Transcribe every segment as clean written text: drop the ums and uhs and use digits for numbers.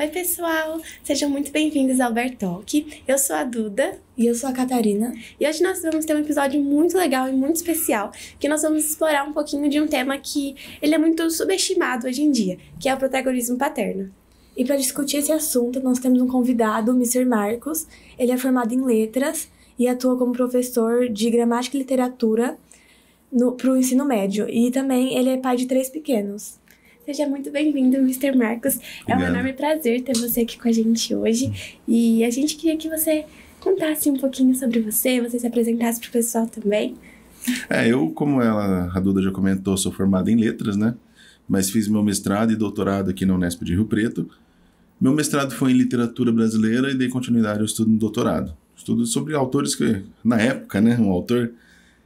Oi, pessoal! Sejam muito bem-vindos ao Bear Talk. Eu sou a Duda. E eu sou a Catarina. E hoje nós vamos ter um episódio muito legal e muito especial, que nós vamos explorar um pouquinho de um tema que ele é muito subestimado hoje em dia, que é o protagonismo paterno. E para discutir esse assunto, nós temos um convidado, o Mr. Marcos. Ele é formado em letras e atua como professor de gramática e literatura para o ensino médio. E também ele é pai de 3 pequenos. Seja muito bem-vindo, Mr. Marcos. É um enorme prazer ter você aqui com a gente hoje. E a gente queria que você contasse um pouquinho sobre você se apresentasse para o pessoal também. Eu, como a Duda já comentou, sou formado em letras, né? Mas fiz meu mestrado e doutorado aqui na Unesp de Rio Preto. Meu mestrado foi em literatura brasileira e dei continuidade ao estudo no doutorado. Estudo sobre autores que, na época, né? Um autor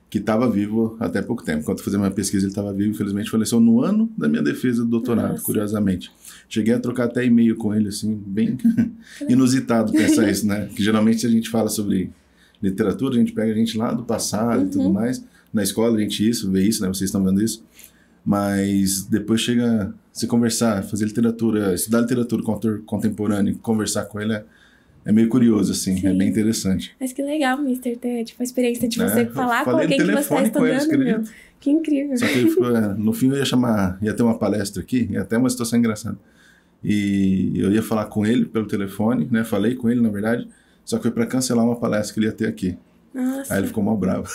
que estava vivo até pouco tempo. Enquanto eu fazia minha pesquisa, ele estava vivo, infelizmente faleceu no ano da minha defesa do doutorado, Nossa. Curiosamente. Cheguei a trocar até e-mail com ele, assim, bem inusitado pensar isso, né? Que geralmente a gente fala sobre literatura, a gente pega a gente lá do passado e tudo mais. Na escola a gente vê isso, né? Vocês estão vendo isso. Mas depois chega se conversar, fazer literatura, estudar literatura com autor contemporâneo, conversar com ele é meio curioso, assim, Sim. É bem interessante. Mas que legal, Mister, ter a experiência de você falar com alguém que você está estudando, meu. Que incrível. Só que ele ficou, no fim eu ia ter uma palestra aqui, e até uma situação engraçada. E eu ia falar com ele pelo telefone, né, falei com ele, na verdade, só que foi para cancelar uma palestra que ele ia ter aqui. Nossa. Aí ele ficou mal bravo.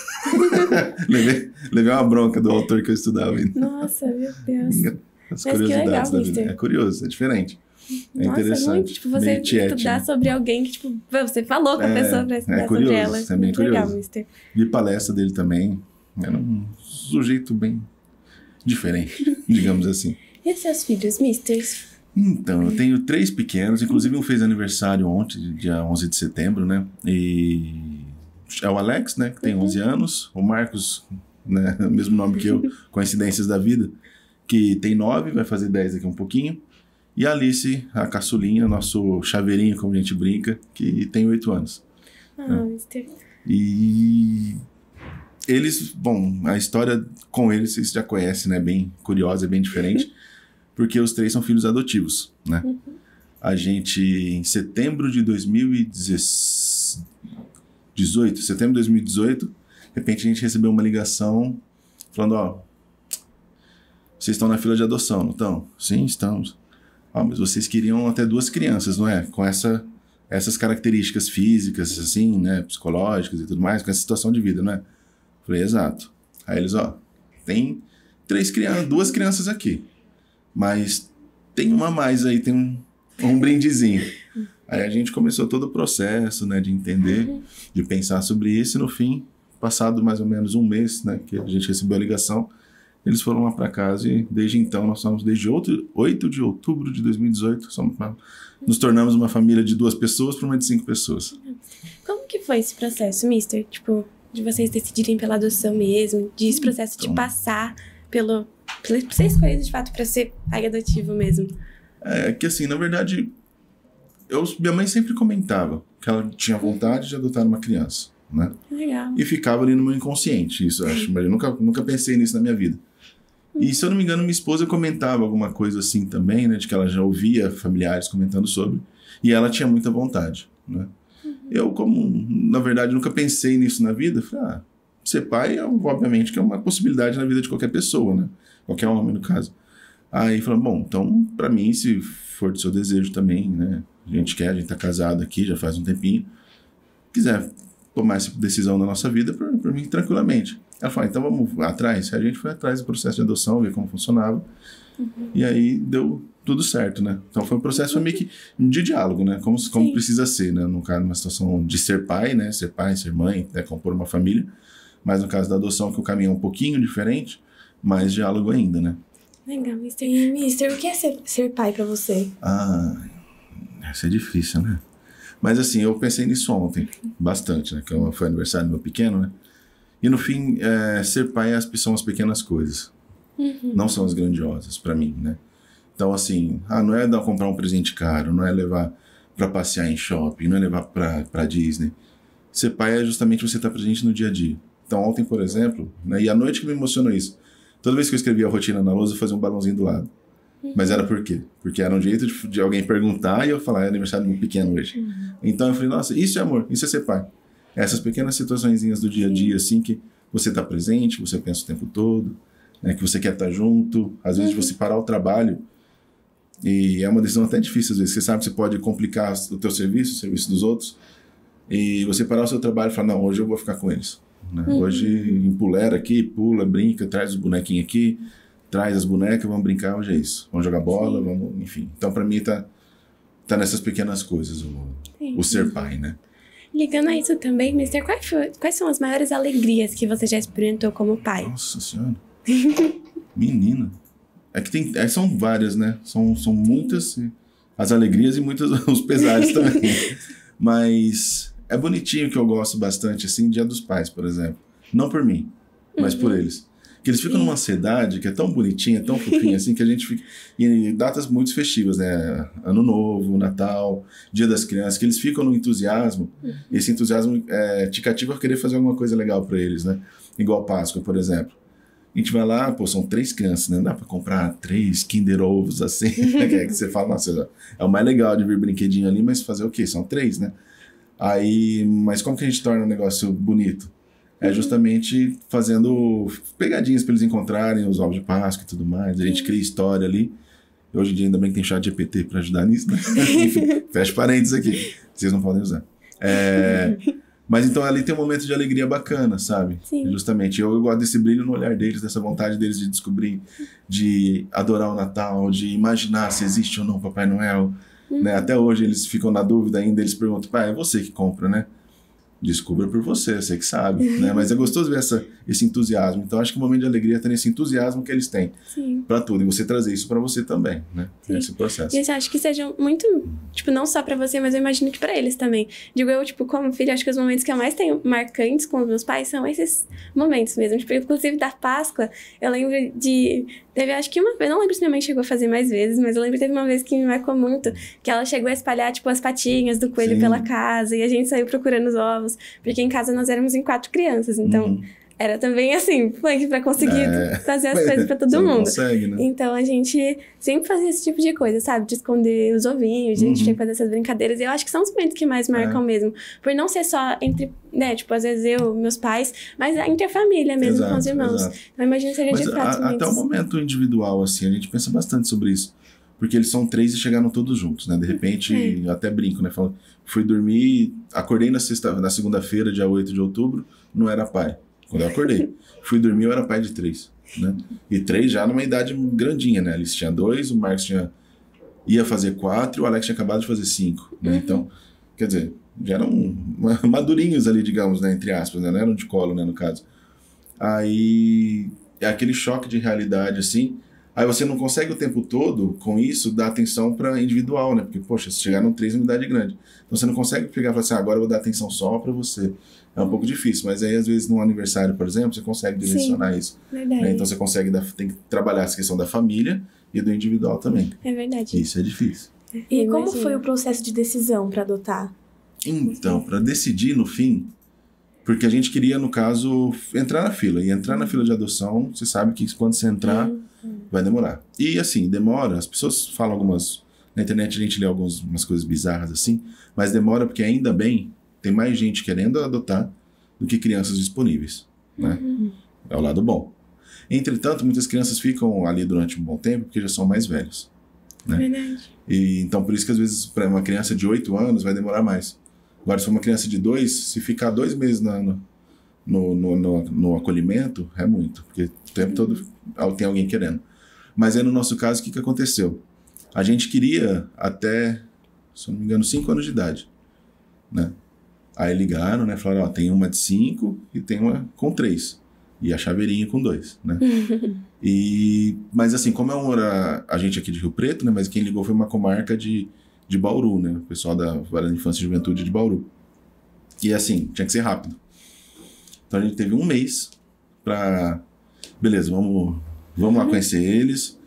levei uma bronca do autor que eu estudava. Nossa, meu Deus. As curiosidades legal, da vida. É curioso, é diferente. É interessante. Muito, tipo, você estudar sobre alguém que, tipo, você falou com a pessoa pra estudar curioso, sobre ela. É bem curioso. Legal, Mister. Vi palestra dele também. Era um sujeito bem diferente, digamos assim. E os seus filhos, Mister? Então, eu tenho 3 pequenos. Inclusive, um fez aniversário ontem, dia 11 de setembro, né? E é o Alex, né? Que tem 11 anos. O Marcos, né? O mesmo nome que eu, coincidências da vida. Que tem 9, vai fazer 10 daqui a um pouquinho. E a Alice, a caçulinha, nosso chaveirinho, como a gente brinca, que tem 8 anos. Mister. E eles, bom, a história com eles vocês já conhecem, né? Bem curiosa, bem diferente, porque os 3 são filhos adotivos, né? A gente, em setembro de 2018, de repente a gente recebeu uma ligação falando, vocês estão na fila de adoção, não estão? Sim, estamos. Mas vocês queriam até 2 crianças, não é? Com essas características físicas, assim, né? Psicológicas e tudo mais, com essa situação de vida, não é? Falei, exato. Aí eles, tem 2 crianças aqui, mas tem uma a mais aí, tem um brindezinho. Aí a gente começou todo o processo, né? De entender, de pensar sobre isso e no fim, passado mais ou menos um mês, né? Que a gente recebeu a ligação, eles foram lá para casa e desde então nós somos, desde 8 de outubro de 2018, nos tornamos uma família de 2 pessoas para uma de 5 pessoas. Como que foi esse processo, Mister? Tipo, de vocês decidirem pela adoção mesmo, de esse processo de passar por ser escolhido de fato para ser pai adotivo mesmo? É que assim, na verdade, minha mãe sempre comentava que ela tinha vontade de adotar uma criança, né? Legal. E ficava ali no meu inconsciente, isso eu acho, mas eu nunca pensei nisso na minha vida. E se eu não me engano, minha esposa comentava alguma coisa assim também, né? De que ela já ouvia familiares comentando sobre. E ela tinha muita vontade, né? Eu, como, na verdade, nunca pensei nisso na vida, falei, ser pai, obviamente, que é uma possibilidade na vida de qualquer pessoa, né? Qualquer homem, no caso. Aí falei, bom, então, pra mim, se for do seu desejo também, né? A gente tá casado aqui, já faz um tempinho. Quiser tomar essa decisão na nossa vida, por mim, tranquilamente. Ela falou, então vamos atrás. A gente foi atrás do processo de adoção, ver como funcionava. E aí deu tudo certo, né? Então foi um processo meio que de diálogo, né? Como precisa ser, né? No caso, numa situação de ser pai, né? Ser pai, ser mãe, né? Compor uma família. Mas no caso da adoção, que o caminho é um pouquinho diferente, mais diálogo ainda, né? Legal, Mister. E, Mister, o que é ser pai pra você? Isso é difícil, né? Mas assim, eu pensei nisso ontem, bastante, né? Que foi aniversário do meu pequeno, né? E no fim, ser pai são as pequenas coisas. Não são as grandiosas pra mim, né? Então assim, não é comprar um presente caro, não é levar pra passear em shopping, não é levar pra Disney. Ser pai é justamente você estar presente no dia a dia. Então ontem, por exemplo, né? E à noite que me emocionou isso. Toda vez que eu escrevia a rotina na lousa, eu fazia um balãozinho do lado. Mas era por quê? Porque era um jeito de alguém perguntar e eu falar, é aniversário do meu pequeno hoje. Então eu falei, nossa, isso é amor, isso é ser pai. Essas pequenas situaçõezinhas do dia a dia, assim, que você tá presente, você pensa o tempo todo, né, que você quer estar junto. Às vezes você parar o trabalho, e é uma decisão até difícil às vezes. Você sabe que você pode complicar o teu serviço, o serviço dos outros, e você parar o seu trabalho e falar, não, hoje eu vou ficar com eles. Né? Hoje empolera aqui, pula, brinca, traz os bonequinhos aqui, traz as bonecas, vamos brincar, hoje é isso. Vamos jogar bola, vamos, enfim. Então, pra mim, tá nessas pequenas coisas o ser pai, né? Ligando a isso também, Mister, quais são as maiores alegrias que você já experimentou como pai? Nossa Senhora. Menina. É que são várias, né? São muitas as alegrias e muitos os pesares também. Mas é bonitinho, que eu gosto bastante, assim, Dia dos Pais, por exemplo. Não por mim, mas por eles. Que eles ficam numa ansiedade que é tão bonitinha, tão fofinha, assim, que a gente fica... E datas muito festivas, né? Ano Novo, Natal, Dia das Crianças, que eles ficam no entusiasmo. E esse entusiasmo te cativa a querer fazer alguma coisa legal pra eles, né? Igual Páscoa, por exemplo. A gente vai lá, pô, são 3 crianças, né? Não dá pra comprar 3 Kinder Ovos, assim, que você fala, nossa, é o mais legal de vir brinquedinho ali, mas fazer o quê? São 3, né? Aí, mas como que a gente torna o negócio bonito? É justamente fazendo pegadinhas para eles encontrarem os ovos de Páscoa e tudo mais. A gente cria história ali. Hoje em dia ainda bem que tem chat GPT para ajudar nisso, né? Enfim, fecha parênteses aqui. Vocês não podem usar. Mas então ali tem um momento de alegria bacana, sabe? Sim. Justamente. Eu gosto desse brilho no olhar deles, dessa vontade deles de descobrir, de adorar o Natal, de imaginar se existe ou não o Papai Noel. Né? Até hoje eles ficam na dúvida ainda, eles perguntam, pai, é você que compra, né? Descubra por você que sabe, né? Mas é gostoso ver esse entusiasmo. Então acho que o momento de alegria está nesse entusiasmo que eles têm para tudo. E você trazer isso para você também, né? Esse processo. E eu acho que seja muito, tipo, não só para você, mas eu imagino que para eles também. Digo eu, tipo, como filho, acho que os momentos que eu mais tenho marcantes com os meus pais são esses momentos mesmo. Tipo, inclusive da Páscoa, eu lembro de... Teve, acho que uma vez, não lembro se minha mãe chegou a fazer mais vezes, mas eu lembro que teve uma vez que me marcou muito, que ela chegou a espalhar, tipo, as patinhas do coelho pela casa, e a gente saiu procurando os ovos, porque em casa nós éramos em 4 crianças, então era também, assim, punk pra conseguir fazer as coisas pra todo mundo. Consegue, né? Então a gente sempre fazia esse tipo de coisa, sabe? De esconder os ovinhos, a gente tinha que fazer essas brincadeiras, e eu acho que são os momentos que mais marcam mesmo, por não ser só entre, né, tipo, às vezes eu, meus pais, mas entre a família mesmo, com os irmãos. Então imagino que seja de fato até o momento individual, assim, a gente pensa bastante sobre isso. Porque eles são 3 e chegaram todos juntos, né? De repente, até brinco, né? Falo, fui dormir, acordei na segunda-feira, dia 8 de outubro, não era pai. Quando eu acordei. Fui dormir, eu era pai de 3, né? E 3 já numa idade grandinha, né? Eles tinham 2, o Marcos ia fazer 4 e o Alex tinha acabado de fazer 5, né? Então, quer dizer, já eram madurinhos ali, digamos, né? Entre aspas, né? Não eram de colo, né? No caso. Aí, é aquele choque de realidade, assim. Aí você não consegue o tempo todo, com isso, dar atenção para individual, né? Porque, poxa, se chegaram 3 numa idade grande. Então você não consegue pegar e falar assim, agora eu vou dar atenção só para você. É um pouco difícil, mas aí às vezes no aniversário, por exemplo, você consegue direcionar isso. Verdade. Né? Então você consegue, tem que trabalhar essa questão da família e do individual também. É verdade. Isso é difícil. E como foi o processo de decisão para adotar? Então, para decidir no fim, porque a gente queria, no caso, entrar na fila. E entrar na fila de adoção, você sabe que quando você entrar, vai demorar. E assim, demora, as pessoas falam algumas... Na internet a gente lê umas coisas bizarras assim, mas demora porque ainda bem, tem mais gente querendo adotar do que crianças disponíveis, né? É o lado bom. Entretanto, muitas crianças ficam ali durante um bom tempo porque já são mais velhos, né? Verdade. E, então, por isso que às vezes para uma criança de 8 anos vai demorar mais. Agora, se for uma criança de 2, se ficar 2 meses no acolhimento, é muito, porque o tempo todo tem alguém querendo. Mas aí no nosso caso, o que aconteceu? A gente queria até, se eu não me engano, 5 anos de idade, né? Aí ligaram, né? Falaram, ó, tem uma de 5 e tem uma com 3. E a chaveirinha com 2, né? Mas assim, como a gente aqui de Rio Preto, né? Mas quem ligou foi uma comarca de Bauru, né? O pessoal da Vara de Infância e Juventude de Bauru. E assim, tinha que ser rápido. Então a gente teve 1 mês pra... Beleza, vamos lá conhecer eles,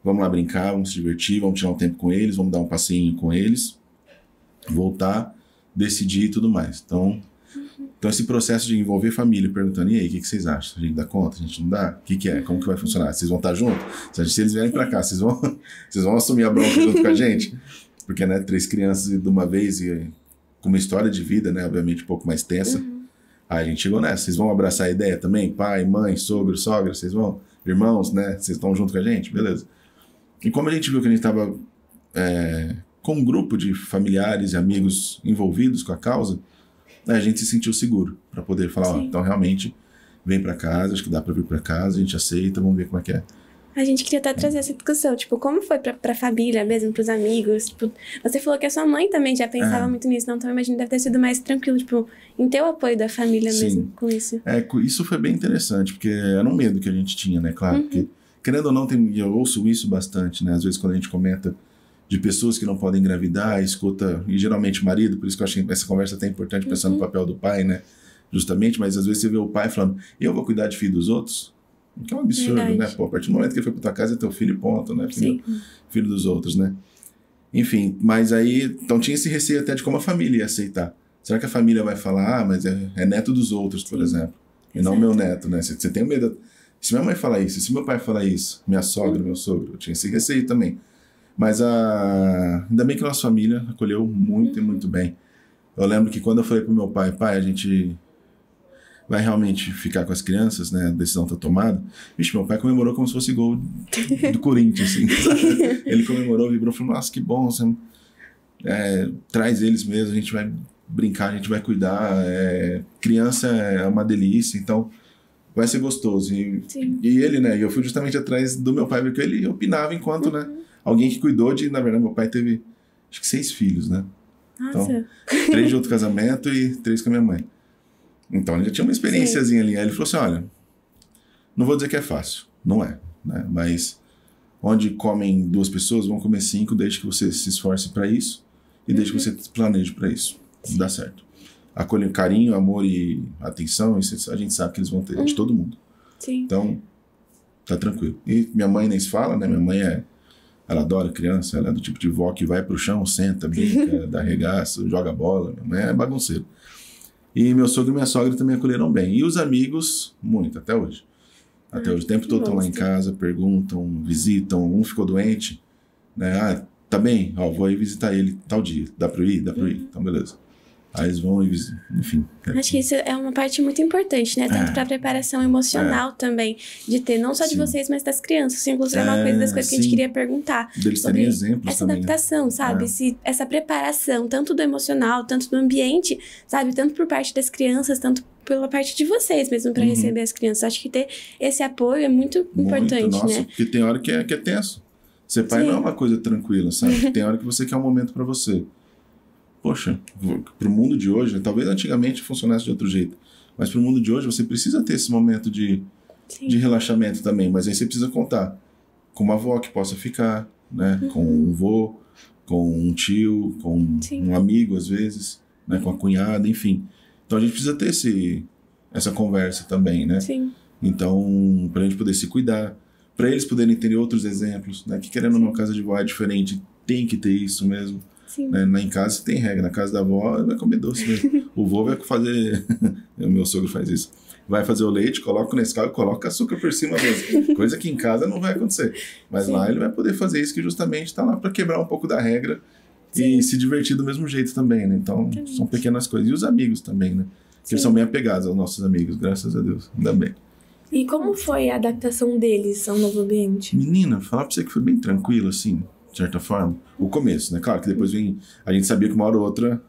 vamos lá brincar, vamos se divertir, vamos tirar um tempo com eles, vamos dar um passeio com eles, voltar, decidir e tudo mais. Então, Então esse processo de envolver família, perguntando, e aí, o que vocês acham? A gente dá conta? A gente não dá? O que é? Como que vai funcionar? Vocês vão estar juntos? Se eles vierem pra cá, vocês vão assumir a bronca junto com a gente? Porque, né, 3 crianças de uma vez e com uma história de vida, né, obviamente um pouco mais tensa. Aí a gente chegou nessa. Vocês vão abraçar a ideia também? Pai, mãe, sogro, sogra, vocês vão? Irmãos, né? Vocês estão junto com a gente? Beleza. E como a gente viu que a gente estava com um grupo de familiares e amigos envolvidos com a causa, a gente se sentiu seguro para poder falar, ó, então realmente vem para casa, acho que dá para vir para casa, a gente aceita, vamos ver como é que é. A gente queria até trazer essa discussão, tipo, como foi pra família mesmo, pros amigos, tipo, você falou que a sua mãe também já pensava muito nisso, então eu imagino que deve ter sido mais tranquilo, tipo, em ter o apoio da família mesmo com isso. Isso foi bem interessante, porque era um medo que a gente tinha, né, claro, porque, querendo ou não, eu ouço isso bastante, né, às vezes quando a gente comenta de pessoas que não podem engravidar, escuta, e geralmente marido, por isso que eu achei essa conversa até importante, pensando no papel do pai, né, justamente, mas às vezes você vê o pai falando, eu vou cuidar de filho dos outros? Que é um absurdo, né? Pô, a partir do momento que ele foi pra tua casa é teu filho e ponto, né? Filho dos outros, né? Enfim, mas aí... Então tinha esse receio até de como a família ia aceitar. Será que a família vai falar, mas é neto dos outros, por exemplo, e não meu neto, né? Você tem medo... Se minha mãe falar isso, se meu pai falar isso, minha sogra, meu sogro, eu tinha esse receio também. Mas ainda bem que a nossa família acolheu muito e muito bem. Eu lembro que quando eu falei pro meu pai, a gente... vai realmente ficar com as crianças, né? A decisão tá tomada. Vixe, meu pai comemorou como se fosse gol do Corinthians, assim, sabe? Ele comemorou, vibrou, falou, nossa, que bom, você, traz eles mesmo, a gente vai brincar, a gente vai cuidar, criança é uma delícia, então vai ser gostoso. E ele, né, eu fui justamente atrás do meu pai, porque ele opinava enquanto, né, alguém que cuidou na verdade, meu pai teve, acho que 6 filhos, né? Nossa. Então, 3 de outro casamento e 3 com a minha mãe. Então, ele já tinha uma experiênciazinha ali. Aí ele falou assim, olha, não vou dizer que é fácil. Não é, né? Mas onde comem 2 pessoas, vão comer 5, desde que você se esforce para isso e desde que você planeje para isso. Dá certo. Acolher carinho, amor e atenção, isso a gente sabe que eles vão ter de todo mundo. Então, tá tranquilo. E minha mãe nem se fala, né? Minha mãe ela adora criança, ela é do tipo de vó que vai pro chão, senta, brinca, dá regaço, joga bola. Minha mãe é bagunceira. E meu sogro e minha sogra também acolheram bem. E os amigos, muito, até hoje. Até hoje. O tempo todo estão lá em casa, perguntam, visitam. Um ficou doente, né? Tá bem, vou aí visitar ele tal dia. Dá pra ir? Dá pra ir. Então, beleza. Aí eles vão e visitam, enfim. Acho que isso é uma parte muito importante, né? Tanto pra preparação emocional também. De ter, não só de vocês, mas das crianças. Isso, inclusive, é uma coisa das coisas que a gente queria perguntar. Deles terem exemplos essa também, adaptação, sabe? Essa preparação, tanto do emocional, tanto do ambiente, sabe? Tanto por parte das crianças, tanto pela parte de vocês mesmo, pra receber as crianças. Acho que ter esse apoio é muito importante, nossa, né? Porque tem hora que é tenso. Ser pai não é uma coisa tranquila, sabe? Tem hora que você quer um momento pra você. Poxa, pro mundo de hoje, talvez antigamente funcionasse de outro jeito, mas pro mundo de hoje você precisa ter esse momento de relaxamento também, mas aí você precisa contar com uma avó que possa ficar, né? Com um vô, com um tio, com um amigo às vezes, né? Com a cunhada, enfim. Então a gente precisa ter essa conversa também, né? Então, pra gente poder se cuidar, pra eles poderem ter outros exemplos, né? Que querendo numa casa de vó é diferente, tem que ter isso mesmo. Né? Em casa tem regra, na casa da avó vai comer doce mesmo. O vô vai fazer, o meu sogro faz isso, vai fazer o leite, coloca o Nescau e coloca açúcar por cima mesmo, coisa que em casa não vai acontecer, mas lá ele vai poder fazer isso, que justamente está lá para quebrar um pouco da regra e se divertir do mesmo jeito também, né? Então são pequenas coisas. E os amigos também, né? Que eles são bem apegados aos nossos amigos, graças a Deus, ainda bem. E como foi a adaptação deles ao novo ambiente? Menina, falar pra você que foi bem tranquilo, assim, de certa forma. O começo, né? Claro que depois a gente sabia que uma hora ou outra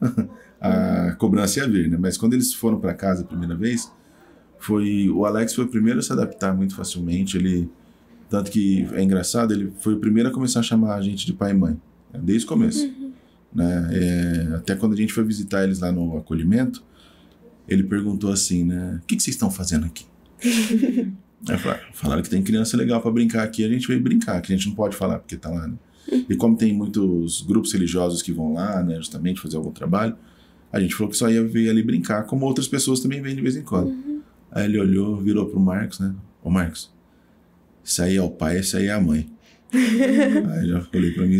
a cobrança ia vir, né? Mas quando eles foram para casa a primeira vez, o Alex foi o primeiro a se adaptar muito facilmente. Tanto que é engraçado, ele foi o primeiro a começar a chamar a gente de pai e mãe, né? Desde o começo. Né? Até quando a gente foi visitar eles lá no acolhimento, ele perguntou assim, né? O que vocês estão fazendo aqui? Aí falaram que tem criança legal para brincar aqui, a gente veio brincar, que a gente não pode falar porque tá lá, né? E como tem muitos grupos religiosos que vão lá, né, justamente fazer algum trabalho, a gente falou que só ia vir ali brincar, como outras pessoas também vêm de vez em quando. Aí ele olhou, virou pro Marcos, né? Ô Marcos, isso aí é o pai, isso aí é a mãe. Aí já olhei pra minha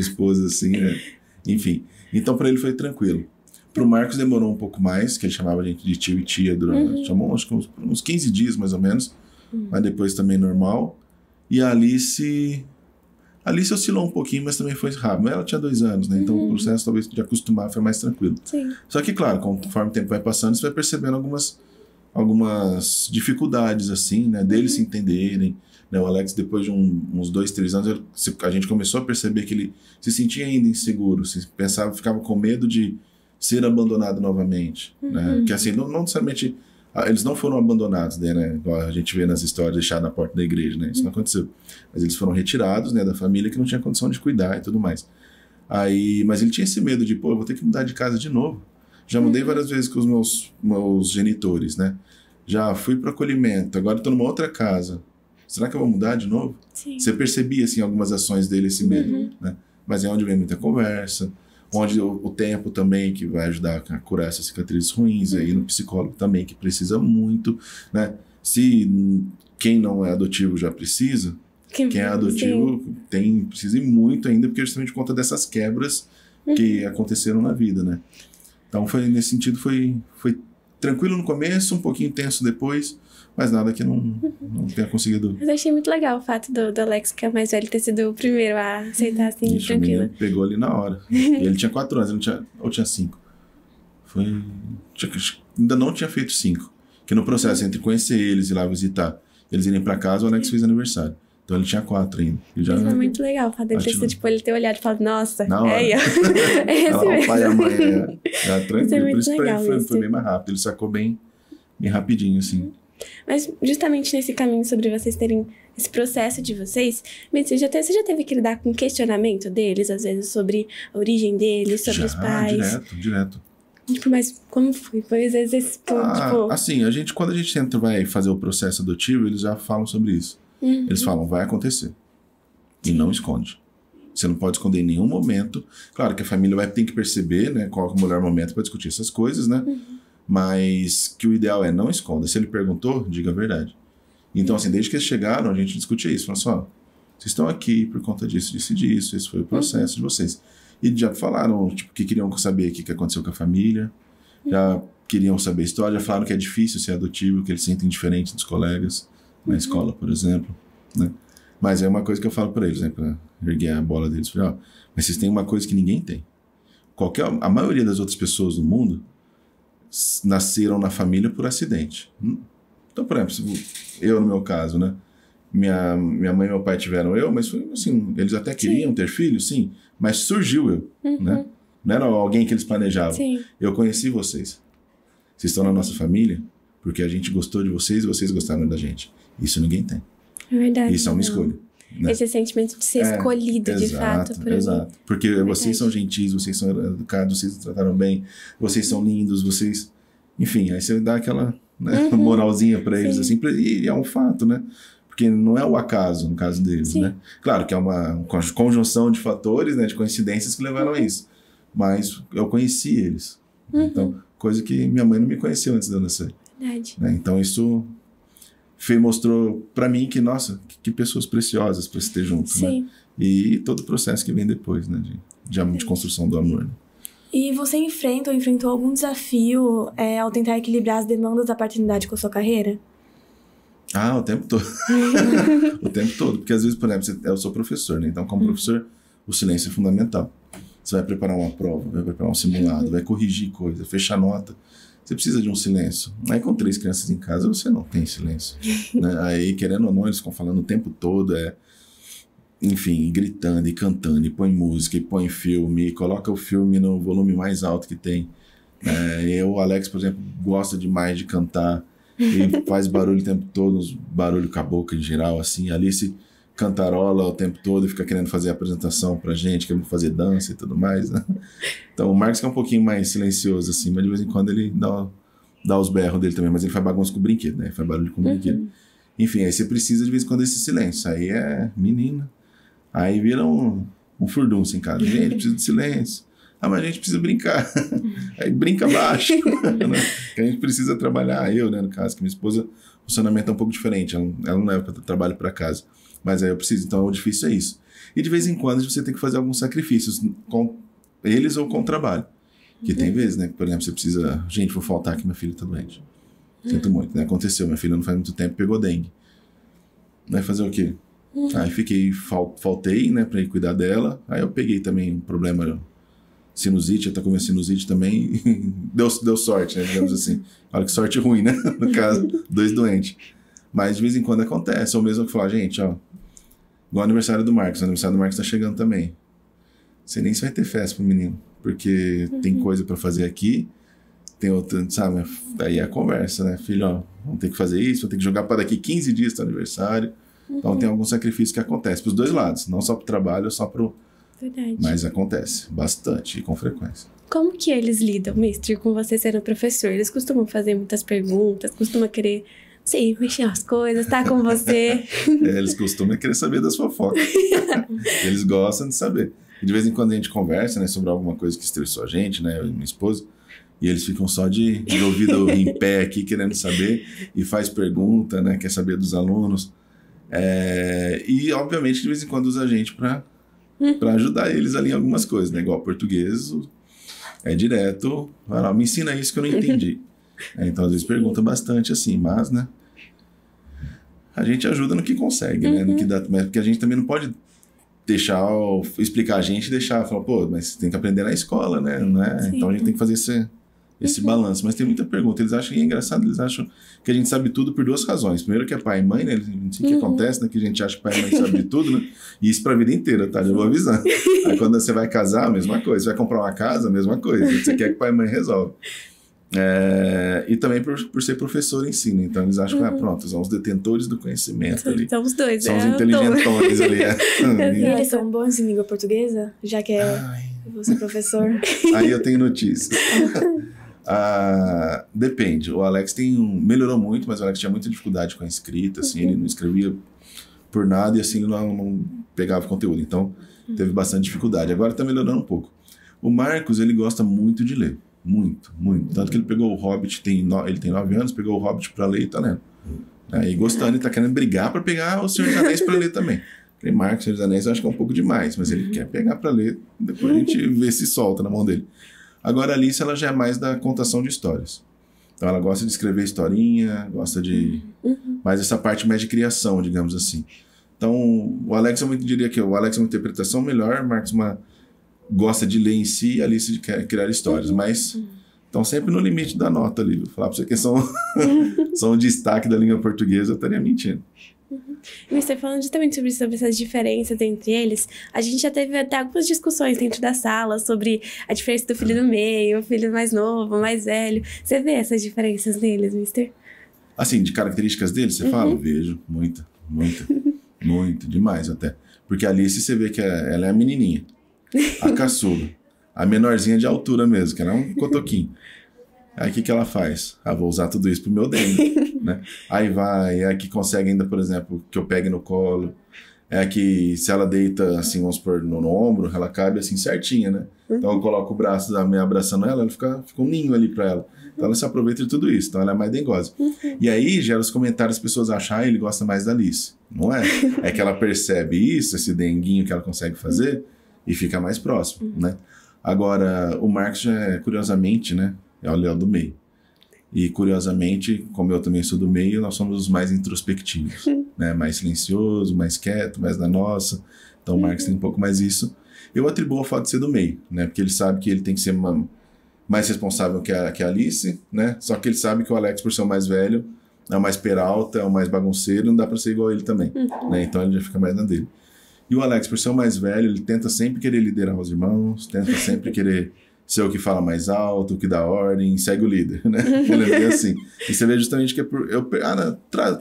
esposa, assim, né? Enfim, então pra ele foi tranquilo. Pro Marcos demorou um pouco mais, que ele chamava a gente de tio e tia durante, chamou acho que uns 15 dias mais ou menos, mas depois também normal. E a Alice oscilou um pouquinho, mas também foi rápido. Ela tinha 2 anos, né? Então o processo talvez de acostumar foi mais tranquilo. Sim. Só que, claro, conforme o tempo vai passando, você vai percebendo algumas dificuldades, assim, né? Deles se entenderem. Né? O Alex, depois de uns 2, 3 anos, a gente começou a perceber que ele se sentia ainda inseguro, ficava com medo de ser abandonado novamente, né? Que assim, não necessariamente eles não foram abandonados, né? A gente vê nas histórias deixados na porta da igreja, né? Isso não aconteceu. Mas eles foram retirados, né, da família que não tinha condição de cuidar e tudo mais. Mas ele tinha esse medo de, eu vou ter que mudar de casa de novo. Já mudei várias vezes com os meus genitores, né? Já fui para acolhimento, agora estou numa outra casa. Será que eu vou mudar de novo? Sim. Você percebia, assim, algumas ações dele, esse medo, né? Mas é onde vem muita conversa, onde o tempo também que vai ajudar a curar essas cicatrizes ruins, aí no psicólogo também, que precisa muito, né? Se quem não é adotivo já precisa, quem é adotivo precisa ir muito ainda, porque justamente por conta dessas quebras que aconteceram na vida, né? Então, nesse sentido, foi tranquilo no começo, um pouquinho tenso depois, mas nada que não tenha conseguido. Mas eu achei muito legal o fato do Alex, que é o mais velho, ter sido o primeiro a aceitar assim, Isso, tranquilo. Pegou ali na hora. E ele tinha 4 anos, ou tinha 5. Ainda não tinha feito 5. Que no processo entre conhecer eles e ir lá visitar, eles irem pra casa, o Alex fez aniversário. Então ele tinha 4 ainda. Ele já, foi muito legal o fato dele ter sido, tipo, ele ter olhado e falado, nossa, é esse mesmo. O pai e a mãe, tranquilo. Isso é muito por isso legal, foi bem mais rápido. Ele sacou bem rapidinho, assim. Mas justamente nesse caminho sobre vocês terem esse processo de vocês, você já teve que lidar com questionamento deles, às vezes, sobre a origem deles, sobre os pais? Direto. Tipo, mas como foi? Foi às vezes esse ponto, tipo... Assim, quando a gente vai fazer o processo adotivo, eles já falam sobre isso. Eles falam, vai acontecer. E não esconde. Você não pode esconder em nenhum momento. Claro que a família tem que perceber, né, qual é o melhor momento para discutir essas coisas, né? Mas que o ideal é não esconda. Se ele perguntou, diga a verdade. Então, assim, desde que eles chegaram, a gente discutia isso. Falou assim, vocês estão aqui por conta disso, disso. Esse foi o processo de vocês. E já falaram, tipo, que queriam saber o que aconteceu com a família. Já queriam saber a história. Já falaram que é difícil ser adotivo, que eles se sentem diferentes dos colegas. Na escola, por exemplo. Né? Mas é uma coisa que eu falo para eles, né? Pra erguer a bola deles. Falei, mas vocês têm uma coisa que ninguém tem. A maioria das outras pessoas do mundo nasceram na família por acidente. Então, por exemplo, eu no meu caso, né? Minha mãe e meu pai tiveram eu, mas foi assim, eles até queriam ter filhos, sim, mas surgiu eu, né? Não era alguém que eles planejavam. Sim. Eu conheci vocês. Vocês estão na nossa família porque a gente gostou de vocês e vocês gostaram da gente. Isso ninguém tem. É verdade. Isso é uma escolha. Né? Esse sentimento de ser escolhido, de fato. Exato. Porque vocês são gentis, vocês são educados, vocês trataram bem, vocês são lindos, vocês... Enfim, aí você dá aquela moralzinha pra eles, assim, e é um fato, né? Porque não é o acaso, no caso deles, né? Claro que é uma conjunção de fatores, né? De coincidências que levaram a isso. Mas eu conheci eles. Então, coisa que minha mãe não me conheceu antes de eu nascer. Verdade. Né? Então, isso... mostrou pra mim que, nossa, que pessoas preciosas pra se ter junto, né? E todo o processo que vem depois, né? De construção do amor. Né? E você enfrentou algum desafio ao tentar equilibrar as demandas da paternidade com a sua carreira? O tempo todo. O tempo todo. Porque às vezes, por exemplo, eu sou professor, né? Então, como professor, o silêncio é fundamental. Você vai preparar uma prova, vai preparar um simulado, vai corrigir coisa, fechar nota. Você precisa de um silêncio. Aí com 3 crianças em casa, você não tem silêncio. Né? Aí, querendo ou não, eles ficam falando o tempo todo, enfim, gritando e cantando, e põe música, e põe filme, e coloca o filme no volume mais alto que tem. O Alex, por exemplo, gosta demais de cantar, e faz barulho o tempo todo, barulho com a boca em geral, assim. A Alice cantarola o tempo todo e fica querendo fazer apresentação pra gente, querendo fazer dança e tudo mais, né? Então o Marcos é um pouquinho mais silencioso, assim, mas de vez em quando ele dá os berros dele também, mas ele faz bagunça com o brinquedo, né? Ele faz barulho com o brinquedo. Enfim, aí você precisa de vez em quando desse silêncio. Aí menina. Aí vira um furdunço em casa. Gente, precisa de silêncio. Mas a gente precisa brincar. Aí brinca baixo. Né? Que a gente precisa trabalhar. Eu, né, no caso, que minha esposa, o funcionamento é um pouco diferente. Ela não leva trabalho para casa. Mas aí eu preciso. Então o difícil é isso. E de vez em quando você tem que fazer alguns sacrifícios com eles ou com o trabalho. Que tem vezes, né? Que, por exemplo, você precisa... Gente, vou faltar que minha filha tá doente. Sinto muito, né? Aconteceu, minha filha não faz muito tempo pegou dengue. Vai fazer o quê? Aí fiquei... Faltei, né? Pra ir cuidar dela. Aí eu peguei também um problema... Sinusite, eu tô com minha sinusite também. deu sorte, né? Digamos assim. Olha que sorte ruim, né? No caso, 2 doentes. Mas de vez em quando acontece. Ou mesmo que falar, gente, ó... Igual o aniversário do Marcos. O aniversário do Marcos tá chegando também. Você nem se vai ter festa pro menino. Porque tem coisa pra fazer aqui. Tem outra, sabe? Daí é a conversa, né? Filho, ó, vamos ter que fazer isso. Vamos ter que jogar pra daqui 15 dias do aniversário. Então tem algum sacrifício que acontece pros 2 lados. Não só pro trabalho, só pro... Verdade. Mas acontece bastante e com frequência. Como que eles lidam, mestre, com você sendo professor? Eles costumam fazer muitas perguntas, costumam querer, sei, mexer as coisas, tá com você. Eles costumam querer saber das fofocas. Eles gostam de saber. E de vez em quando a gente conversa, né, sobre alguma coisa que estressou a gente, né, eu e minha esposa, e eles ficam só de ouvido em pé aqui, querendo saber, e faz pergunta, né, quer saber dos alunos. E, obviamente, de vez em quando usa a gente para ajudar eles ali em algumas coisas, né? Igual português, é direto, vai lá, me ensina isso que eu não entendi. Então, às vezes, pergunta bastante assim, mas, né? A gente ajuda no que consegue, né? No que dá, mas porque a gente também não pode explicar a gente e deixar, falar, pô, mas você tem que aprender na escola, né? Não é? Então, a gente tem que fazer esse balanço. Mas tem muita pergunta. Eles acham que é engraçado, eles acham que a gente sabe tudo por 2 razões. Primeiro que é pai e mãe, né? Não sei o que acontece, né? Que a gente acha que pai e mãe sabem de tudo, né? E isso pra vida inteira, tá? Já vou avisando. Aí quando você vai casar, a mesma coisa. Você vai comprar uma casa, a mesma coisa. Você quer que pai e mãe resolvam. E também por ser professor em si, né? Então eles acham que, pronto, são os detentores do conhecimento ali. São os dois, são os inteligentões ali. E eles são bons em língua portuguesa? Já que você é professor. Aí eu tenho notícias. Depende. O Alex melhorou muito, mas o Alex tinha muita dificuldade com a escrita, assim, ele não escrevia por nada e assim ele não pegava conteúdo. Então, teve bastante dificuldade. Agora tá melhorando um pouco. O Marcos, ele gosta muito de ler. Muito, muito. Tanto que ele pegou o Hobbit, ele tem 9 anos, pegou o Hobbit pra ler e tá lendo. E gostando, ele tá querendo brigar pra pegar o Senhor dos Anéis pra ler também. Falei, Marcos, Senhor dos Anéis, eu acho que é um pouco demais, mas ele quer pegar pra ler, depois a gente vê se solta na mão dele. Agora a Alice, ela já é mais da contação de histórias. Então ela gosta de escrever historinha, gosta de... mais essa parte mais de criação, digamos assim. Então o Alex, eu diria que o Alex é uma interpretação melhor, o Marcos gosta de ler em si e a Alice de criar histórias, mas estão sempre no limite da nota ali. Vou falar pra você que são um destaque da língua portuguesa, eu estaria mentindo. Você falando justamente sobre essas diferenças entre eles, a gente já teve até algumas discussões dentro da sala sobre a diferença do filho do meio, o filho mais novo, mais velho. Você vê essas diferenças neles, mister? Assim, de características deles, você fala? Vejo, muita, demais até. Porque a Alice, você vê que ela é a menininha, a caçula, a menorzinha de altura mesmo, que ela é um cotoquinho. Aí o que ela faz? Vou usar tudo isso pro meu dengue, né? Aí é a que consegue ainda, por exemplo, que eu pegue no colo. É a que, se ela deita, assim, vamos supor, no ombro, ela cabe assim certinha, né? Então eu coloco o braço da minha abraçando ela fica um ninho ali pra ela. Então ela se aproveita de tudo isso, então ela é mais dengosa. E aí gera os comentários, as pessoas acham, ele gosta mais da Alice. Não é? É que ela percebe isso, esse denguinho que ela consegue fazer, e fica mais próximo, né? Agora, o Marcos já é, curiosamente, né? É o Léo do meio. E, curiosamente, como eu também sou do meio, nós somos os mais introspectivos, né? Mais silencioso, mais quieto, mais na nossa. Então, o Marcos tem um pouco mais isso. Eu atribuo ao fato de ser do meio, né? Porque ele sabe que ele tem que ser mais responsável que a Alice, né? Só que ele sabe que o Alex, por ser o mais velho, é o mais peralta, é o mais bagunceiro, não dá pra ser igual a ele também, né? Então, ele já fica mais na dele. E o Alex, por ser o mais velho, ele tenta sempre querer liderar os irmãos, tenta sempre querer ser o que fala mais alto, o que dá ordem, segue o líder, né? Ele é bem assim. E você vê justamente que eu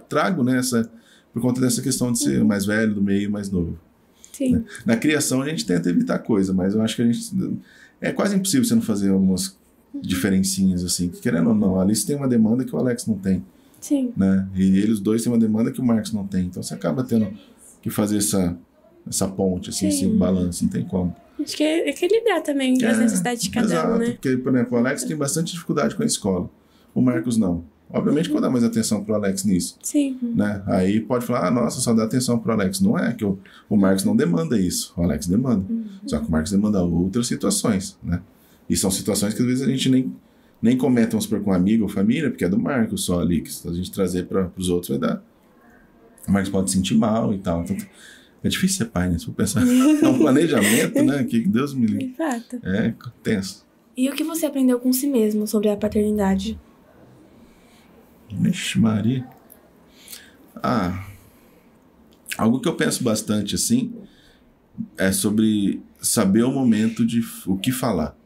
trago, né, por conta dessa questão de ser o mais velho, do meio, mais novo. Sim. Né? Na criação a gente tenta evitar coisa, mas eu acho que é quase impossível você não fazer algumas diferencinhas assim, que querendo ou não, a Alice tem uma demanda que o Alex não tem. Sim. Né? E eles dois têm uma demanda que o Marcos não tem. Então você acaba tendo que fazer essa ponte, assim, esse balanço, não tem como. Acho que é equilibrar também as necessidades de cada um, né? Porque, por exemplo, o Alex tem bastante dificuldade com a escola. O Marcos não. Obviamente que eu vou dar mais atenção pro Alex nisso. Sim. Né? Aí pode falar, nossa, só dá atenção pro Alex. Não é, que o Marcos não demanda isso. O Alex demanda. Só que o Marcos demanda outras situações, né? E são situações que às vezes a gente nem comenta, vamos supor, com um amigo ou família, porque é do Marcos só ali, que se a gente trazer para os outros vai dar. O Marcos pode se sentir mal e tal. Então, é difícil ser pai, né? Se for pensar. É um planejamento, né? Que Deus me livre. De fato. É tenso. E o que você aprendeu com si mesmo sobre a paternidade? Vixe, Maria. Algo que eu penso bastante, assim, é sobre saber o momento de o que falar.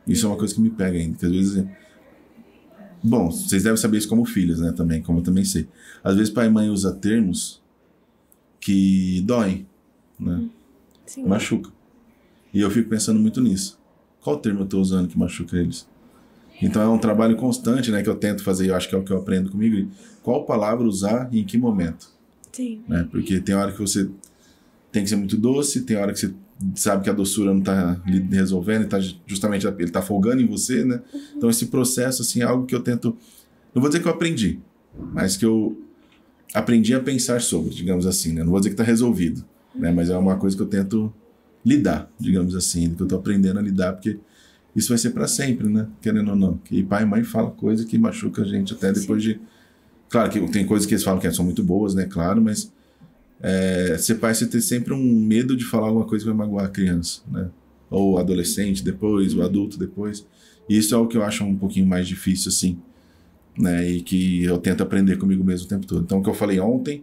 Isso é uma coisa que me pega ainda, que às vezes... Bom, vocês devem saber isso como filhos, né, também, como eu também sei. Às vezes pai e mãe usa termos que doem, né? Sim. Machuca. E eu fico pensando muito nisso. Qual termo eu tô usando que machuca eles? Então é um trabalho constante, né, que eu tento fazer, eu acho que é o que eu aprendo comigo. Qual palavra usar e em que momento? Sim. Né? Porque tem hora que você tem que ser muito doce, tem hora que você sabe que a doçura não tá resolvendo, justamente ele tá folgando em você, né? Então esse processo, assim, é algo que eu tento... Não vou dizer que eu aprendi, mas que eu aprendi a pensar sobre, digamos assim, né? Não vou dizer que tá resolvido, né? Mas é uma coisa que eu tento lidar, digamos assim, que eu tô aprendendo a lidar, porque isso vai ser para sempre, né? Querendo ou não. Que pai e mãe falam coisa que machuca a gente até depois de... Claro que tem coisas que eles falam que são muito boas, né? Claro, mas ser pai, você ter sempre um medo de falar alguma coisa que vai magoar a criança, né? Ou o adolescente depois, o adulto depois. E isso é o que eu acho um pouquinho mais difícil, assim, né? E que eu tento aprender comigo mesmo o tempo todo. Então, o que eu falei ontem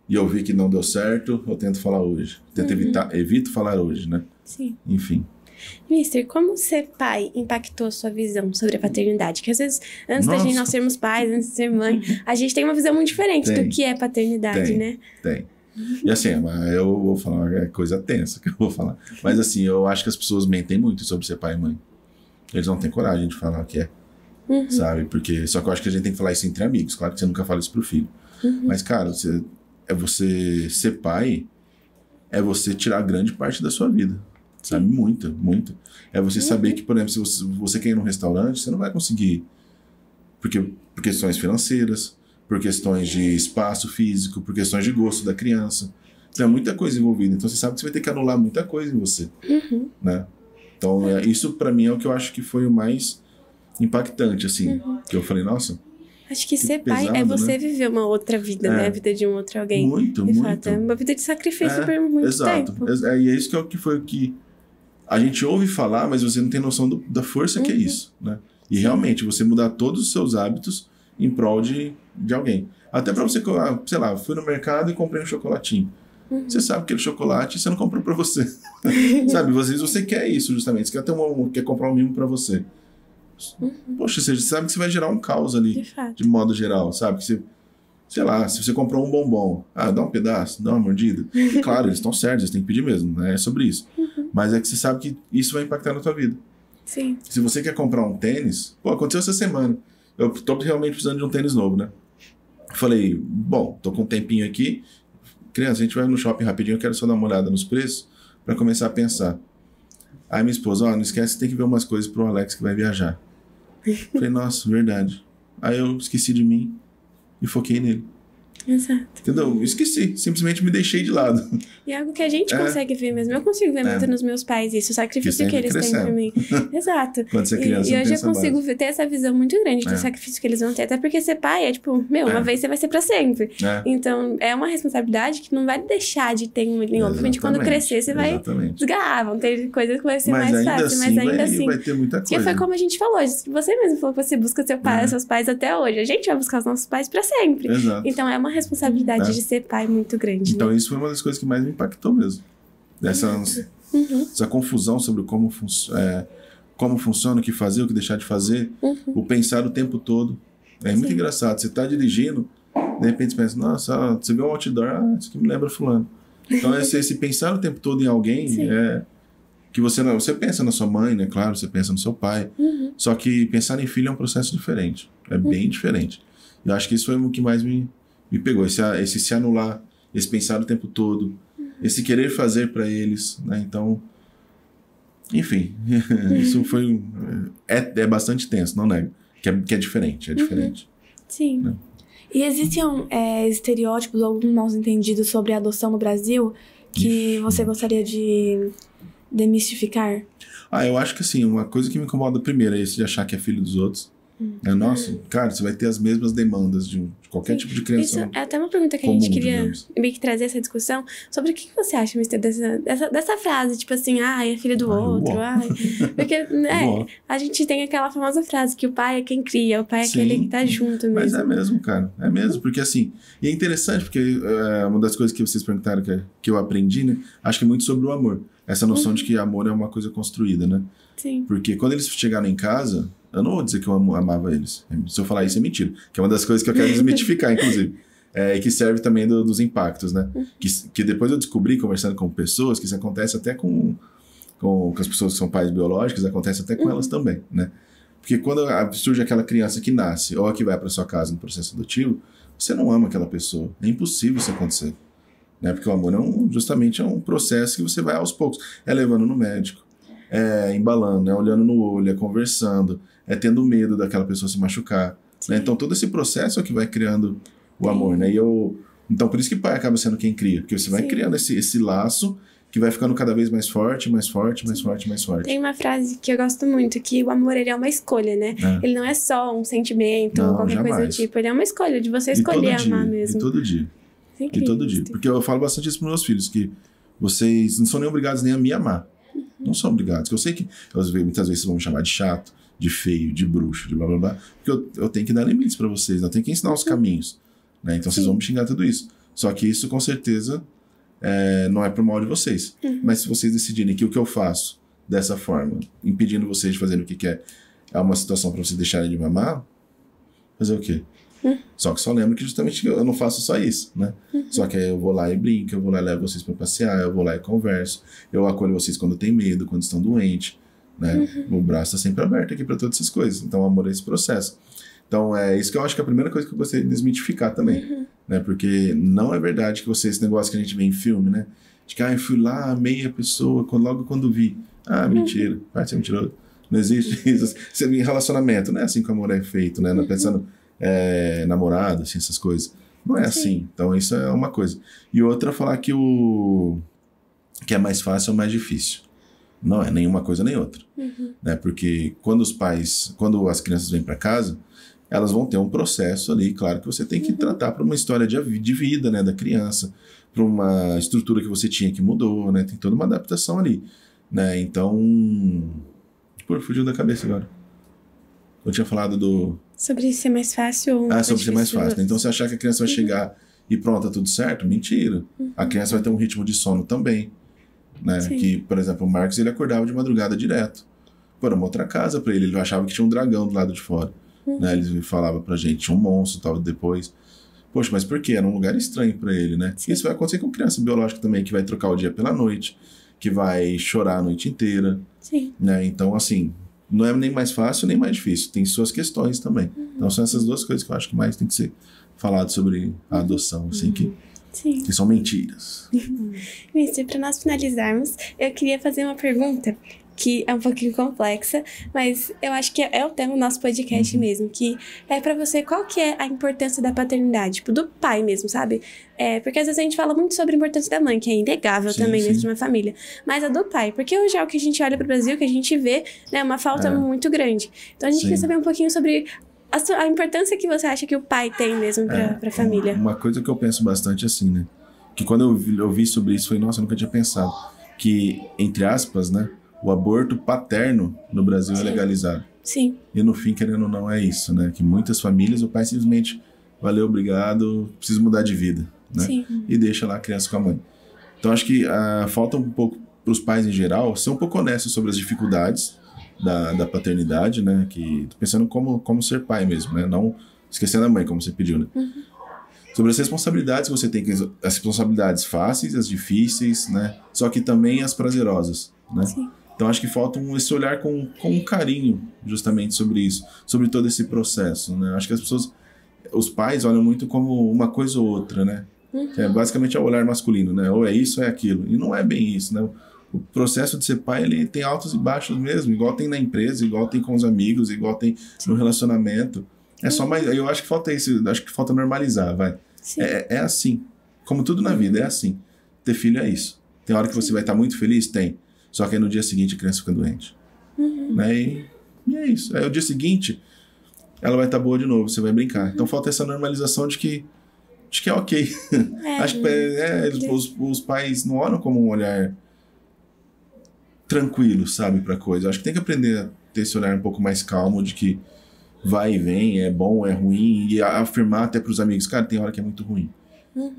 e eu vi que não deu certo, eu tento falar hoje. Tento evito falar hoje, né? Sim. Enfim. Mister, como ser pai impactou a sua visão sobre a paternidade? Que às vezes, antes da gente nós sermos pais, antes de ser mãe, a gente tem uma visão muito diferente do que é paternidade, né? Tem. E assim, eu vou falar uma coisa tensa que eu vou falar. Mas assim, eu acho que as pessoas mentem muito sobre ser pai e mãe. Eles não têm coragem de falar o que é, sabe? Porque, só que eu acho que a gente tem que falar isso entre amigos. Claro que você nunca fala isso pro filho. Mas, cara, você ser pai é você tirar grande parte da sua vida. Sabe? Muito, muito. É você saber que, por exemplo, se você quer ir num restaurante, você não vai conseguir. Por questões financeiras, por questões de espaço físico, por questões de gosto da criança. Então é muita coisa envolvida. Então você sabe que você vai ter que anular muita coisa em você. Né? Então isso pra mim é o que eu acho que foi o mais impactante, assim. Que eu falei, nossa... Acho que ser pai é você viver uma outra vida, né? A vida de um outro alguém. Muito, de muito. Fato, é uma vida de sacrifício por muito tempo. E é isso que foi o que a gente ouve falar, mas você não tem noção da força que é isso, né? E realmente, você mudar todos os seus hábitos em prol de alguém. Até pra você, sei lá, fui no mercado e comprei um chocolatinho. Você sabe que aquele chocolate você não comprou pra você. Sabe? Às vezes você quer isso, justamente. Você quer comprar um mimo pra você. Poxa, você sabe que você vai gerar um caos ali, de modo geral, sabe? Que você, sei lá, se você comprou um bombom, dá um pedaço, dá uma mordida. Claro, eles estão certos, eles têm que pedir mesmo, né? É sobre isso. Mas é que você sabe que isso vai impactar na tua vida. Sim. Se você quer comprar um tênis, aconteceu essa semana. Eu tô realmente precisando de um tênis novo, né? Falei, bom, tô com um tempinho aqui. Criança, a gente vai no shopping rapidinho, eu quero só dar uma olhada nos preços pra começar a pensar. Aí minha esposa, não esquece, tem que ver umas coisas pro Alex que vai viajar. Falei, nossa, verdade. Aí eu esqueci de mim e foquei nele. Exato. Entendeu? Esqueci, simplesmente me deixei de lado. E é algo que a gente consegue ver mesmo. Eu consigo ver muito nos meus pais isso, o sacrifício que eles têm por mim. Exato. Quando você é criança, e eu já consigo ter essa visão muito grande do sacrifício que eles vão ter. Até porque ser pai é tipo, uma vez você vai ser pra sempre. Então, é uma responsabilidade que não vai deixar de ter um nenhum. Obviamente, quando crescer, você vai desgarrar. Vão ter coisas que vai ser mais fácil. Mas ainda assim, vai ter muita coisa. Que foi como a gente falou. Você mesmo falou que você busca seus pais até hoje. A gente vai buscar os nossos pais pra sempre. Exato. Então, é uma responsabilidade de ser pai muito grande. Então, né? isso foi uma das coisas que mais me impactou mesmo. Essa confusão sobre como funciona, o que fazer, o que deixar de fazer, o pensar o tempo todo. É muito engraçado. Você tá dirigindo, de repente você pensa, nossa, você vê um outdoor, isso aqui me lembra fulano. Então, esse pensar o tempo todo em alguém, que você pensa na sua mãe, né? Claro, você pensa no seu pai. Só que pensar em filho é um processo diferente. É bem diferente. Eu acho que isso foi o que mais me pegou. Esse se anular, esse pensar o tempo todo, esse querer fazer para eles, né? Então, enfim, isso foi... É bastante tenso, não nego. Que é diferente, é diferente. Sim. Né? E existem estereótipos ou alguns mal entendidos sobre a adoção no Brasil que você gostaria de demistificar? Eu acho que assim, uma coisa que me incomoda primeiro é isso de achar que é filho dos outros. Nossa, cara, você vai ter as mesmas demandas de qualquer tipo de criança. Isso é até uma pergunta que a comum, gente queria digamos. meio que trazer essa discussão sobre o que você acha, Mister, dessa frase, tipo assim, é filho do outro, porque, Uó. a gente tem aquela famosa frase que o pai é quem cria, o pai é Sim, aquele que tá junto mesmo. Mas é mesmo, cara. É mesmo, porque assim... E é interessante, porque uma das coisas que vocês perguntaram que eu aprendi, né? Acho que é muito sobre o amor. Essa noção de que amor é uma coisa construída, né? Sim. Porque quando eles chegaram em casa, eu não vou dizer que eu amava eles. Se eu falar isso é mentira. Que é uma das coisas que eu quero desmitificar, inclusive. E que serve também dos impactos, né? Que depois eu descobri, conversando com pessoas, que isso acontece até com as pessoas que são pais biológicos, acontece até com elas também, né? Porque quando surge aquela criança que nasce ou a que vai para sua casa no processo adotivo, você não ama aquela pessoa. É impossível isso acontecer. Né? Porque o amor justamente é um processo que você vai aos poucos. É levando no médico, é embalando, é olhando no olho, é conversando, é tendo medo daquela pessoa se machucar. Né? Então todo esse processo é o que vai criando o amor. Né? Então por isso que o pai acaba sendo quem cria. Porque você vai criando esse laço que vai ficando cada vez mais forte, mais forte, mais forte, mais forte. Tem uma frase que eu gosto muito, que o amor ele é uma escolha, né? Ele não é só um sentimento ou qualquer coisa do tipo. Ele é uma escolha, de você escolher amar mesmo. E todo dia. E todo dia. Porque eu falo bastante isso para meus filhos, que vocês não são nem obrigados nem a me amar. Não são obrigados. Eu sei que muitas vezes vocês vão me chamar de chato, de feio, de bruxo, de blá blá blá. Porque eu tenho que dar limites para vocês, eu tenho que ensinar os caminhos. Né? Então vocês vão me xingar tudo isso. Só que isso com certeza não é pro mal de vocês. Mas se vocês decidirem que o que eu faço dessa forma, impedindo vocês de fazerem o que quer, é uma situação para vocês deixarem de me amar, fazer o quê? Só que só lembro que justamente eu não faço só isso, né? Só que aí eu vou lá e brinco, eu vou lá e levo vocês para passear, eu vou lá e converso, eu acolho vocês quando tem medo, quando estão doentes, né? O braço está sempre aberto aqui para todas essas coisas. Então, o amor é esse processo. Então, é isso que eu acho que é a primeira coisa que eu gostaria de desmitificar também, né? Porque não é verdade que esse negócio que a gente vê em filme, né? De que, eu fui lá, amei a pessoa, logo quando vi. Mentira, vai ser mentiroso. Não existe isso. Você vê em relacionamento, não é assim que o amor é feito, né? Pensando... namorado, assim, essas coisas. Não é assim. Então isso é uma coisa. E outra, falar que que é mais fácil ou mais difícil. Não é nenhuma coisa nem outra. Né? Porque quando as crianças vêm para casa, elas vão ter um processo ali, claro que você tem que tratar para uma história de vida, né, da criança, para uma estrutura que você tinha que mudou, né? Tem toda uma adaptação ali, né? Então, fugiu da cabeça agora. Eu tinha falado sobre ser mais fácil ou sobre ser mais fácil. Então, você achar que a criança vai chegar e pronto, tá tudo certo? Mentira. A criança vai ter um ritmo de sono também. Né? Que, por exemplo, o Marcos, ele acordava de madrugada direto. Era uma outra casa pra ele. Ele achava que tinha um dragão do lado de fora. Né? Ele falava pra gente, tinha um monstro e tal, depois. Poxa, mas por quê? Era um lugar estranho pra ele, né? Isso vai acontecer com criança biológica também, que vai trocar o dia pela noite, que vai chorar a noite inteira. Né? Então, assim... Não é nem mais fácil, nem mais difícil. Tem suas questões também. Então, são essas duas coisas que eu acho que mais tem que ser falado sobre a adoção, assim, que são mentiras. Mister, para nós finalizarmos, eu queria fazer uma pergunta que é um pouquinho complexa, mas eu acho que é o tema do nosso podcast mesmo, que é pra você, qual que é a importância da paternidade, tipo, do pai mesmo, sabe? Porque às vezes a gente fala muito sobre a importância da mãe, que é inegável também dentro de uma família, mas a do pai, porque hoje é o que a gente olha pro Brasil, que a gente vê, né, uma falta muito grande. Então a gente quer saber um pouquinho sobre a importância que você acha que o pai tem mesmo pra família. Uma coisa que eu penso bastante assim, né, que quando eu ouvi sobre isso, foi, nossa, eu nunca tinha pensado, que, entre aspas, né, o aborto paterno no Brasil é legalizado. E no fim, querendo ou não, é isso, né? Que muitas famílias, o pai simplesmente, valeu, obrigado, preciso mudar de vida, né? E deixa lá a criança com a mãe. Então, acho que falta um pouco para os pais em geral ser um pouco honestos sobre as dificuldades da paternidade, né? Que, pensando como ser pai mesmo, né? Não esquecendo a mãe, como você pediu, né? Sobre as responsabilidades que você tem, as responsabilidades fáceis, as difíceis, né? Só que também as prazerosas, né? Então, acho que falta esse olhar com um carinho, justamente, sobre isso, sobre todo esse processo, né? Acho que os pais olham muito como uma coisa ou outra, né? Basicamente é o olhar masculino, né? Ou é isso ou é aquilo. E não é bem isso, né? O processo de ser pai, ele tem altos e baixos mesmo, igual tem na empresa, igual tem com os amigos, igual tem no relacionamento. É só mais... Eu acho que falta isso, acho que falta normalizar, vai. É assim. Como tudo na vida, é assim. Ter filho é isso. Tem hora que você vai estar muito feliz? Tem. Só que aí no dia seguinte a criança fica doente. Né? E é isso. Aí o dia seguinte, ela vai estar boa de novo, você vai brincar. Então falta essa normalização de que é ok. Acho que os pais não olham como um olhar tranquilo, sabe, pra coisa. Acho que tem que aprender a ter esse olhar um pouco mais calmo de que vai e vem, é bom, é ruim, e afirmar até pros amigos, cara, tem hora que é muito ruim.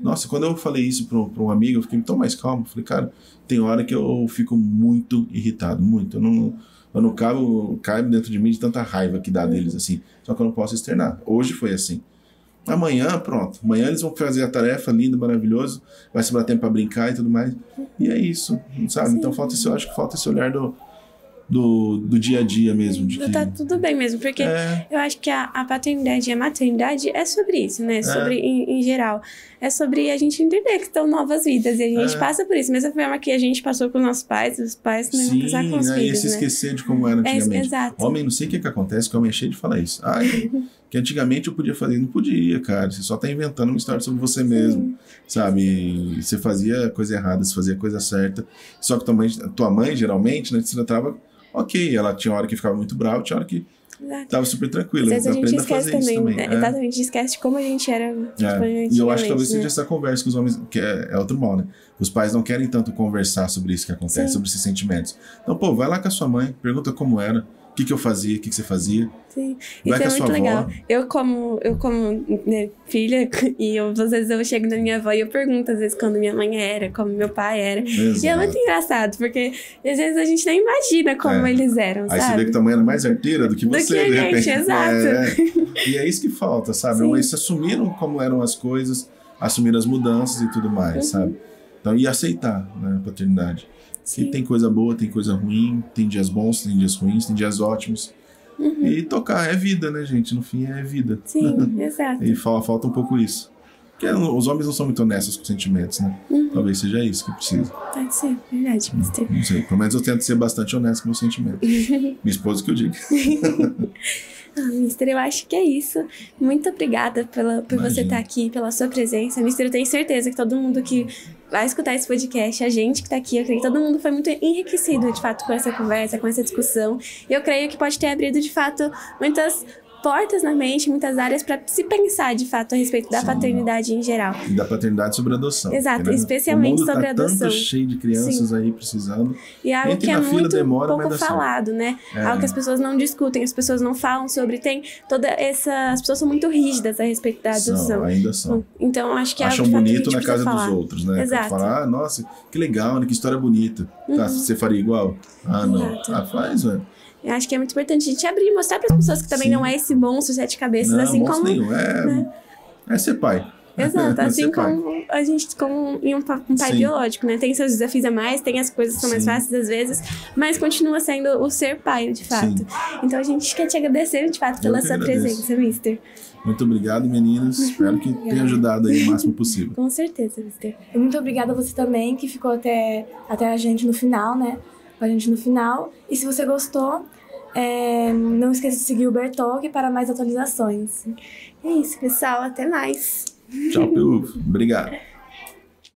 Nossa, quando eu falei isso pra um amigo, eu fiquei tão mais calmo. Falei, cara, tem hora que eu fico muito irritado, muito. Eu não caibo dentro de mim de tanta raiva que dá deles, assim. Só que eu não posso externar. Hoje foi assim. Amanhã, pronto. Amanhã eles vão fazer a tarefa linda, maravilhoso. Vai sobrar tempo pra brincar e tudo mais. E é isso, sabe? Sim. Então eu acho que falta esse olhar do dia a dia mesmo. De que... Tá tudo bem mesmo, porque eu acho que a paternidade e a maternidade é sobre isso, né? Sobre, em geral. É sobre a gente entender que estão novas vidas e a gente passa por isso. Mesma forma que a gente passou com os nossos pais, os pais também vão passar com os filhos, e se esquecer de como era antigamente. Exato. Homem, não sei o que acontece, que o homem é cheio de falar isso. Que antigamente eu podia fazer. Não podia, cara. Você só tá inventando uma história sobre você mesmo, sabe? Você fazia coisa errada, você fazia coisa certa. Só que tua mãe geralmente, né, você tratava... Ok, ela tinha hora que ficava muito brava, tinha hora que tava super tranquila. Às vezes a gente esquece também. Né? Exatamente, a gente esquece de como a gente era. E eu acho que talvez seja essa conversa que os homens... Que é outro mal, né? Os pais não querem tanto conversar sobre isso que acontece, sobre esses sentimentos. Então, pô, vai lá com a sua mãe, pergunta como era, o que eu fazia, o que você fazia. Sim, isso é muito legal. Eu como né, filha, e às vezes eu chego na minha avó e eu pergunto, às vezes, quando minha mãe era, como meu pai era. Exato. E é muito engraçado, porque às vezes a gente nem imagina como eles eram, Aí sabe? Você vê que tua mãe era mais arteira do que você, do que a gente, exato. E é isso que falta, sabe? Eles assumiram como eram as coisas, assumiram as mudanças e tudo mais, sabe? Então, e aceitar, né, a paternidade. Que tem coisa boa, tem coisa ruim, tem dias bons, tem dias ruins, tem dias ótimos. E tocar, é vida, né, gente? No fim, é vida. Sim, exato. E falta um pouco isso. Porque os homens não são muito honestos com sentimentos, né? Talvez seja isso que precisa. Pode ser, verdade, mister. Não sei, pelo menos eu tento ser bastante honesto com meus sentimentos. Minha esposa que eu digo. Mister, eu acho que é isso. Muito obrigada por você estar aqui, pela sua presença. Mister, eu tenho certeza que todo mundo que vai escutar esse podcast, a gente que tá aqui, eu creio que todo mundo foi muito enriquecido, de fato, com essa conversa, com essa discussão. E eu creio que pode ter abrido, de fato, muitas portas na mente, muitas áreas para se pensar, de fato, a respeito da paternidade em geral. E da paternidade sobre a adoção. Exato, porque, né, especialmente sobre a adoção. O mundo tá tanto cheio de crianças aí precisando. E é algo que é muito pouco falado, né? Algo que as pessoas não discutem, as pessoas não falam sobre. Tem toda essa... As pessoas são muito rígidas a respeito da adoção. Ainda são. Então, acho que é acham algo bonito na casa falar. dos outros, né? Exato. Falar, nossa, que legal, né? Que história bonita. Tá, você faria igual? Não. Exato. Faz, velho. Eu acho que é muito importante a gente abrir e mostrar para as pessoas que também não é esse monstro sete cabeças, não, assim como... Nenhum. É ser pai. Exato, assim como a gente, como um pai biológico, né? Tem seus desafios a mais, tem as coisas que são mais fáceis às vezes, mas continua sendo o ser pai, de fato. Então a gente quer te agradecer, de fato, pela sua presença, mister. Muito obrigado, meninas. Espero que tenha ajudado aí o máximo possível. Com certeza, mister. E muito obrigada a você também, que ficou até a gente no final, né? Com a gente no final. E se você gostou, não esqueça de seguir o Bertalk para mais atualizações. É isso, pessoal. Até mais. Tchau, Piu. Obrigado.